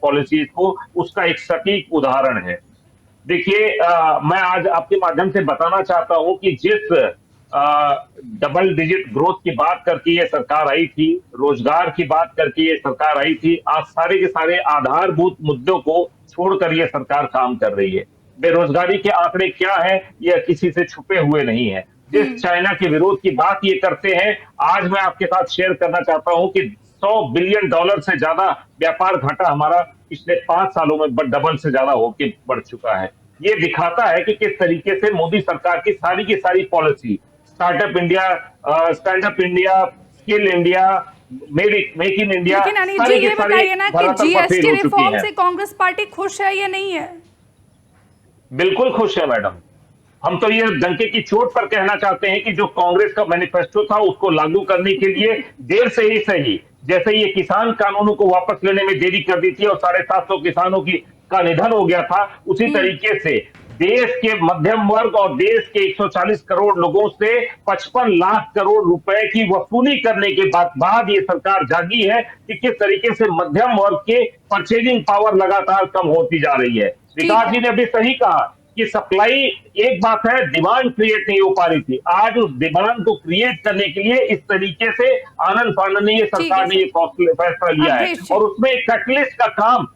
Policies को, उसका एक सटीक उदाहरण है। देखिए, मैं आज आपके माध्यम से बताना चाहता हूं कि जिस डबल डिजिट ग्रोथ की बात करके ये सरकार आई थी, रोजगार की बात करके ये सरकार आई थी, आज सारे के सारे आधारभूत मुद्दों को छोड़कर ये सरकार काम कर रही है। बेरोजगारी के आंकड़े क्या है, यह किसी से छुपे हुए नहीं है। जिस चाइना के विरोध की बात ये करते हैं, आज मैं आपके साथ शेयर करना चाहता हूं कि $100 बिलियन से ज्यादा व्यापार घाटा हमारा पिछले 5 सालों में डबल से ज्यादा होके बढ़ चुका है। ये दिखाता है कि किस तरीके से मोदी सरकार की सारी policy, startup India, stand up India, skill India, make in India, लेकिन अनिल जी सारे के ये सारे बताइए ना कि धरातल पर फेल जीएसटी हो चुकी रिफॉर्म हैं। से कांग्रेस पार्टी खुश है या नहीं है? बिल्कुल खुश है मैडम। हम तो ये डंके की चोट पर कहना चाहते हैं कि जो कांग्रेस का मैनिफेस्टो था उसको लागू करने के लिए देर से ही सही, जैसे ये किसान कानूनों को वापस लेने में देरी कर दी थी और 750 किसानों की का निधन हो गया था, उसी तरीके से देश के मध्यम वर्ग और देश के 140 करोड़ लोगों से 55 लाख करोड़ रुपए की वसूली करने के बाद ये सरकार जागी है कि किस तरीके से मध्यम वर्ग के परचेजिंग पावर लगातार कम होती जा रही है। ठीक विकास है। जी ने अभी सही कहा कि सप्लाई एक बात है, डिमांड क्रिएट नहीं हो पा रही थी। आज उस डिमांड को क्रिएट करने के लिए इस तरीके से आनंद फानन ने, ये ठीक है सरकार ने सर। ये फैसला लिया है। अवधेश जी। और उसमें एक कैटलिस्ट का काम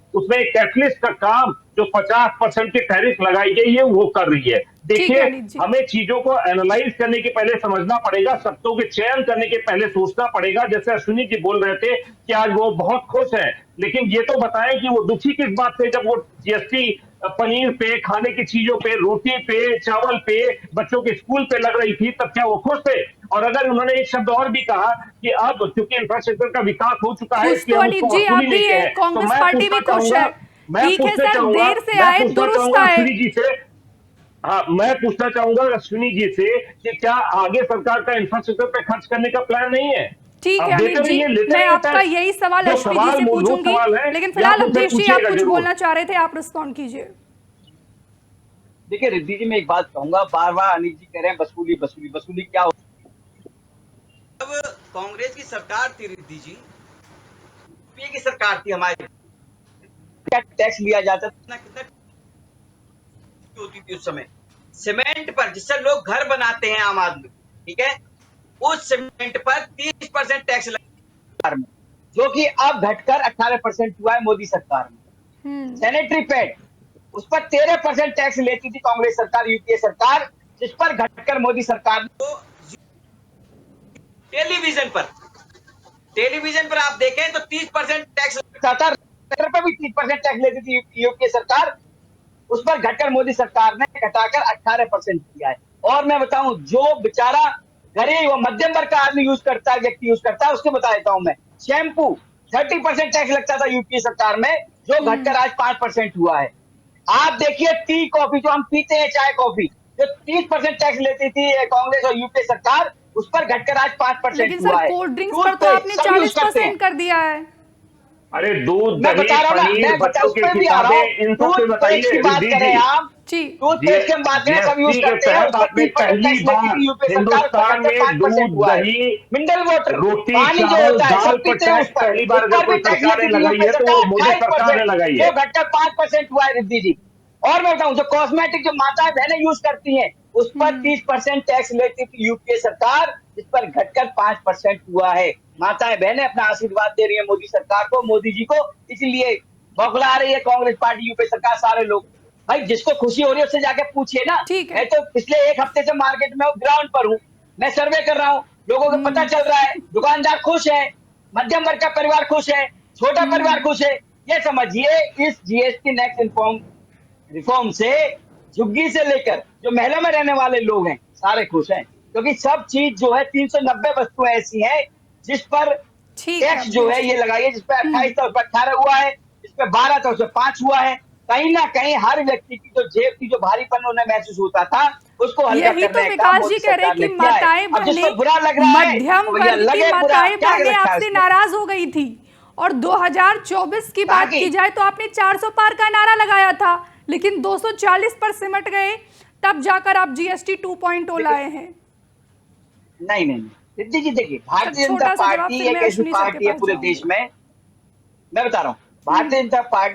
जो 50% की टैरिफ लगाई गई है वो कर रही है। ठीक है देखिए, अनिल जी। हमें चीजों को एनालाइज करने के पहले समझना पड़ेगा, शब्दों के चयन करने के पहले सोचना पड़ेगा। जैसे अश्विनी जी बोल रहे थे कि आज वो बहुत खुश है, लेकिन ये तो बताएं कि वो दुखी किस बात से, जब वो जीएसटी पनीर पे, खाने की चीजों पे, रोटी पे, चावल पे, बच्चों के स्कूल पे लग रही थी, तब क्या वो खुश थे? और अगर उन्होंने एक शब्द और भी कहा कि अब चूंकि इंफ्रास्ट्रक्चर का विकास हो चुका है खुश इसलिए तो हम अनिल उसको जी आप वसूली भी लेते हैं, हैं, तो कांग्रेस मैं पार्टी भी पूछना खुश चाहूंगा है। ठीक है सर, देर से आए दुरुस्त आए। अश्विनी जी से, हाँ, मैं पूछना चाहूंगा अश्विनी जी से कि क्या आगे सरकार का इंफ्रास्ट्रक्चर पे खर्च करने का प्लान नहीं है? ठीक आप है अनिल देते जी, रहिए, लेते मैं रहिए आपका टैक्स। यही सवाल जो अश्विनी जी सवाल से मूलभूत पूछूंगी, सवाल है, लेकिन ये आप फिलहाल मुझसे अवधेश जी आप पूछिएगा कुछ जरूर। बोलना चाह रहे थे, आप रिस्पॉन्ड कीजिए। देखिए रिद्धि जी, मैं एक बात कहूंगा, बार बार अनिल जी कह रहे हैं वसूली वसूली वसूली, क्या होती है? जब कांग्रेस की सरकार थी रिद्धि जी, यूपीए की सरकार थी हमारी, क्या टैक्स लिया जाता था, कितना होती थी उस समय सीमेंट पर, जिससे लोग घर बनाते हैं आम आदमी, ठीक है, उस सीमेंट पर 30% टैक्स लगा, जो कि अब घटकर 18% हुआ है मोदी सरकार में। सैनिटरी पैड, उस पर 13% टैक्स लेती थी कांग्रेस सरकार, यूपीए सरकार, जिस पर घटकर मोदी सरकार ने, तो टेलीविजन पर आप देखें तो 30% टैक्स लगता था, रेगुलेटर पर भी 30% टैक्स लेती थी यूपीए सरकार, उस पर घटकर मोदी सरकार ने घटाकर 18% किया है। और मैं बताऊं, जो बेचारा गरीब और मध्यम वर्ग का आदमी यूज करता है, व्यक्ति यूज करता है, उसके बता देता हूं मैं, शैम्पू 30% टैक्स लगता था यूपीए सरकार में, जो घटकर आज 5% हुआ है। आप देखिए टी कॉफी जो हम पीते हैं, चाय कॉफी, जो 30% टैक्स लेती थी कांग्रेस और यूपीए सरकार, उस पर घटकर आज 5% लेकिन सर हुआ है। कोल्ड ड्रिंक्स पर तो टूथपेस्ट आपने सब यूज करते हैं। 40% कर दिया है। अरे दूध, मैं दही, बता रहा हूँ ना, पनीर, मैं बता बच्चों उस की पर भी आ रहा हूँ। किताबें, इन सब पे टूथपेस्ट की बताइए बात रिद्धि करें जी। आप, जी। टूथपेस्ट की हम बात करें, सब यूज जीएसटी के करते हैं, उस तहत पर आपने 30% पहली टैक्स लेती बार थी यूपीए सरकार, उस पर हिंदुस्तान घटकर में 5% दूध, हुआ है। दही, मिनरल वाटर, रोटी, पानी जो चावल, होता है दाल सब पर पीते हैं, टैक्स पहली उस बार अगर पर कोई भी टैक्स सरकार ने लेती थी लगाई यूपीए है तो वो सरकार मोदी सरकार ने 28%, लगाई जो है। घटकर 5% हुआ है रिद्धि जी। और मैं बताऊं, जो कॉस्मेटिक जो माताएं बहनें यूज करती हैं, उस पर 30% टैक्स लेती थी यूपीए सरकार, जिस पर घटकर 5% हुआ है। माताएं बहनें अपना आशीर्वाद दे रही है मोदी सरकार को, मोदी जी को, इसलिए बौखला रही है कांग्रेस पार्टी, यूपीए सरकार, सारे लोग। भाई जिसको खुशी हो रही है उससे जाके पूछिए ना। ठीक है। मैं तो पिछले एक हफ्ते से मार्केट में ग्राउंड पर हूँ, मैं सर्वे कर रहा हूँ, लोगों को पता चल रहा है, दुकानदार खुश है, मध्यम वर्ग का परिवार खुश है, छोटा परिवार खुश है। ये समझिए, इस जीएसटी नेक्स्ट रिफॉर्म से झुग्गी से लेकर जो महलों में रहने वाले लोग हैं, सारे खुश हैं, क्योंकि सब चीज जो है 390 वस्तुएं ऐसी हैं जिस पर ठीक है टैक्स जो अवधेश है ये जी। लगाइए, जिस पर 28 था उस पर 18 हुआ है, जिस पर 12 था उस पर 5 हुआ है। कहीं ना कहीं हर व्यक्ति की जो जेब की जो भारीपन उन्हें महसूस होता था, उसको हल्का यही तो करने का काम विकास जी मोदी कह रहे सरकार कि ने किया है। माताएं अब जिस बहनें, पर बुरा लग रहा है, मध्यम तो भैया वर्ग की लगे बुरा, माताएं क्या बहनें रखा है आपसे उसमें? नाराज हो गई थी। और 2024 की बात ताकि की जाए तो आपने 400 पार का नारा लगाया था, लेकिन 240 पर सिमट गए, तब जाकर आप जीएसटी 2.0 लाए हैं। नहीं नहीं नहीं, रिद्धि जी देखिए, सर भारतीय जनता छोटा सा जवाब, पार्टी फिर एक मैं ऐसी अश्विनी सर के पार्टी है पास पूरे देश जाऊंगी। में, मैं बता रहा हूँ, भारतीय जनता पार्टी